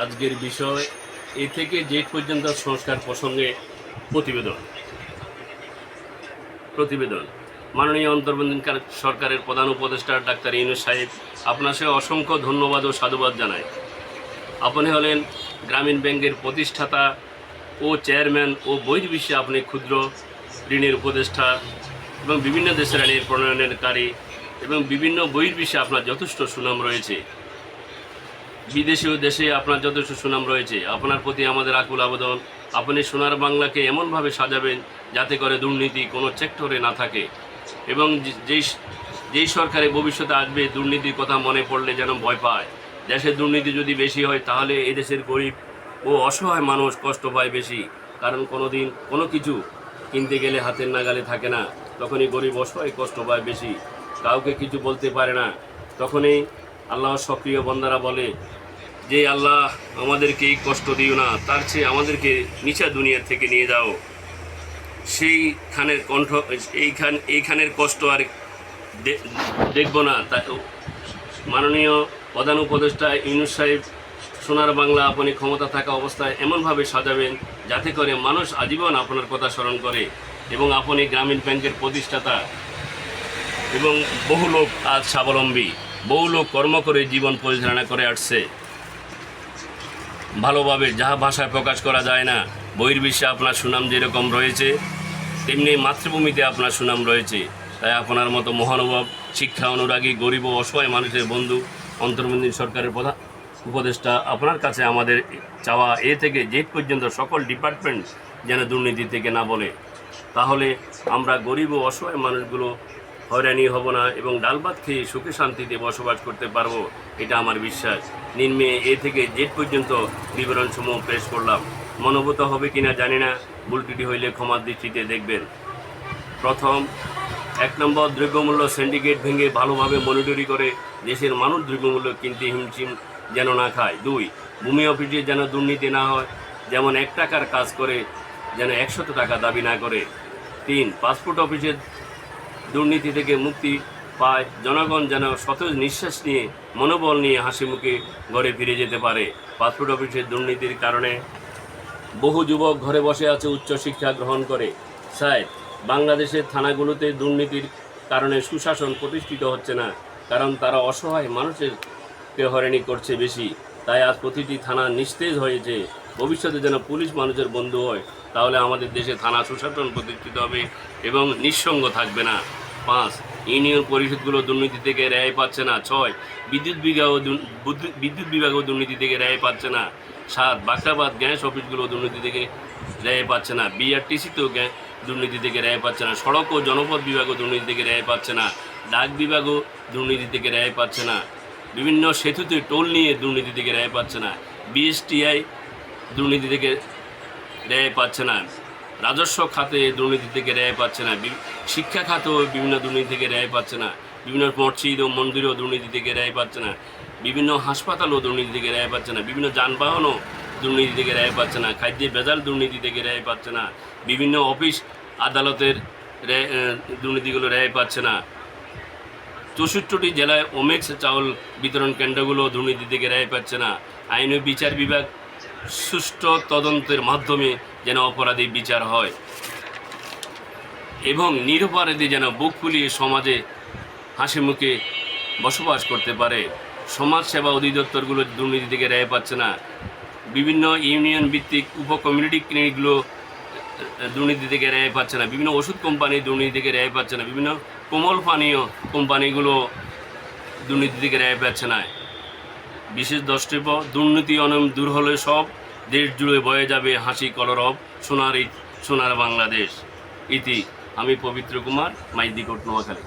আজকের বিষয় এ থেকে জেড পর্যন্ত সংস্কার প্রসঙ্গে প্রতিবেদন মাননীয় অন্তর্বর্তীকালীন সরকারের প্রধান উপদেষ্টা ডাক্তার ইউনূস সাহেব, আপনার সে অসংখ্য ধন্যবাদ ও সাধুবাদ জানাই। আপনি হলেন গ্রামীণ ব্যাংকের প্রতিষ্ঠাতা ও চেয়ারম্যান ও বহির্বিশ্বে আপনি ক্ষুদ্র ঋণের উপদেষ্টা এবং বিভিন্ন দেশের আইনের প্রণয়নকারী এবং বিভিন্ন বহির্বিশ্বে আপনার যথেষ্ট সুনাম রয়েছে। বিদেশে ও দেশে আপনার যথেষ্ট সুনাম রয়েছে। আপনার প্রতি আমাদের আকুল আবেদন, আপনি সোনার বাংলাকে এমনভাবে সাজাবেন যাতে করে দুর্নীতি কোনো সেক্টরে না থাকে এবং যেই সরকারে ভবিষ্যতে আসবে দুর্নীতির কথা মনে পড়লে যেন ভয় পায়। দেশের দুর্নীতি যদি বেশি হয় তাহলে এদেশের গরিব ও অসহায় মানুষ কষ্ট পায় বেশি, কারণ কোনোদিন কোনো কিছু কিনতে গেলে হাতের নাগালে থাকে না, তখনই গরিব অসহায় কষ্ট পায় বেশি, কাউকে কিছু বলতে পারে না। তখনই আল্লাহর সক্রিয় বন্দারা বলে যে আল্লাহ আমাদেরকে এই কষ্ট দিও না, তার চেয়ে আমাদেরকে নিচা দুনিয়ার থেকে নিয়ে যাও। সেইখানের কণ্ঠ এইখানের কষ্ট আর দেখব না। তা মাননীয় প্রধান উপদেষ্টা ইউনূস সাহেব, সোনার বাংলা আপনি ক্ষমতা থাকা অবস্থায় এমনভাবে সাজাবেন যাতে করে মানুষ আজীবন আপনার কথা স্মরণ করে এবং আপনি গ্রামীণ ব্যাংকের প্রতিষ্ঠাতা এবং বহু লোক আজ স্বাবলম্বী, বহু লোক কর্ম করে জীবন পরিচালনা করে আসছে ভালোভাবে, যাহা ভাষায় প্রকাশ করা যায় না। বহির্বিশ্বে আপনার সুনাম যেরকম রয়েছে তেমনি মাতৃভূমিতে আপনার সুনাম রয়েছে। তাই আপনার মতো মহানুভব, শিক্ষা অনুরাগী, গরিব ও অসহায় মানুষের বন্ধু, অন্তর্বর্তী সরকারের প্রধান উপদেষ্টা, আপনার কাছে আমাদের চাওয়া এ থেকে জেড পর্যন্ত সকল ডিপার্টমেন্ট যেন দুর্নীতি থেকে না বলে, তাহলে আমরা গরিব ও অসহায় মানুষগুলো হয়রানি হব না এবং ডাল ভাত খেয়ে সুখে শান্তিতে বসবাস করতে পারবো, এটা আমার বিশ্বাস। নিম্নে এ থেকে জেড পর্যন্ত বিবরণসমূহ পেশ করলাম। মনোভূত হবে কিনা জানি না, ভুল ত্রুটি হইলে ক্ষমার দৃষ্টিতে দেখবেন। প্রথম, 1 নম্বর, দ্রব্যমূল্য সিন্ডিকেট ভেঙে ভালোভাবে মনিটরি করে দেশের মানুষ দ্রব্যমূল্য কিনতে হিমশিম যেন না খায়। 2, ভূমি অফিসে যেন দুর্নীতি না হয়, যেমন 1 টাকার কাজ করে যেন 100 টাকা দাবি না করে। 3, পাসপোর্ট অফিসের দুর্নীতি থেকে মুক্তি পায়, জনগণ যেন সতেজ নিঃশ্বাস নিয়ে মনোবল নিয়ে হাসি মুখে ঘরে ফিরে যেতে পারে। পাসপোর্ট অফিসের দুর্নীতির কারণে বহু যুবক ঘরে বসে আছে উচ্চশিক্ষা গ্রহণ করে। 4, বাংলাদেশের থানাগুলোতে দুর্নীতির কারণে সুশাসন প্রতিষ্ঠিত হচ্ছে না, কারণ তারা অসহায় মানুষেরকে হয়রানি করছে বেশি। তাই আজ প্রতিটি থানা নিস্তেজ হয়েছে। ভবিষ্যতে যেন পুলিশ মানুষের বন্ধু হয়, তাহলে আমাদের দেশে থানা সুশাসন প্রতিষ্ঠিত হবে এবং নিঃসঙ্গ থাকবে না। 5, ইউনিয়ন পরিষদগুলো দুর্নীতি থেকে রেহাই পাচ্ছে না। 6, বিদ্যুৎ বিভাগও দুর্নীতি থেকে রেহাই পাচ্ছে না। 7, বাখরাবাদ গ্যাস অফিসগুলো দুর্নীতি থেকে রেহাই পাচ্ছে না। বিআরটিসিতেও দুর্নীতি থেকে রেহাই পাচ্ছে না। সড়ক ও জনপথ বিভাগও দুর্নীতি থেকে রেহাই পাচ্ছে না। ডাক বিভাগও দুর্নীতি থেকে রেহাই পাচ্ছে না। বিভিন্ন সেতুতে টোল নিয়ে দুর্নীতি থেকে রেহাই পাচ্ছে না। বিএসটিআই দুর্নীতি থেকে রেহাই পাচ্ছে না। রাজস্ব খাতে দুর্নীতি থেকে রেহাই পাচ্ছে না। শিক্ষা খাতেও বিভিন্ন দুর্নীতি থেকে রেহাই পাচ্ছে না। বিভিন্ন মসজিদ ও মন্দিরও দুর্নীতি থেকে রেহাই পাচ্ছে না। বিভিন্ন হাসপাতালও দুর্নীতি থেকে রেহাই পাচ্ছে না। বিভিন্ন যানবাহনও দুর্নীতি থেকে রেহাই পাচ্ছে না। খাদ্যে ভেজাল দুর্নীতি থেকে রেহাই পাচ্ছে না। বিভিন্ন অফিস আদালতের দুর্নীতিগুলো রেহাই পাচ্ছে না। 64টি জেলায় ওমেক্স চাউল বিতরণ কেন্দ্রগুলো দুর্নীতি থেকে রেহাই পাচ্ছে না। আইন ও বিচার বিভাগ সুষ্ঠু তদন্তের মাধ্যমে যেন অপরাধী বিচার হয় এবং নিরপরাধী যেন বুক ফুলিয়ে সমাজে হাসি মুখে বসবাস করতে পারে। সমাজ সেবা অধিদপ্তরগুলো দুর্নীতি থেকে রেহাই পাচ্ছে না। বিভিন্ন ইউনিয়ন ভিত্তিক উপকমিউনিটি ক্লিনিকগুলো দুর্নীতি থেকে রেহাই পাচ্ছে না। বিভিন্ন ওষুধ কোম্পানি দুর্নীতি থেকে রেহাই পাচ্ছে না। বিভিন্ন কোমল পানীয় কোম্পানিগুলো দুর্নীতি থেকে রেহাই পাচ্ছে না। বিশেষ দ্রষ্টব্য, দুর্নীতি অনিয়ম দূর হলে সব দেশ জুড়ে বয়ে যাবে হাসি কলরব, সোনার বাংলাদেশ। ইতি, আমি পবিত্র কুমার, মাইদিকোট, নোয়াখালী।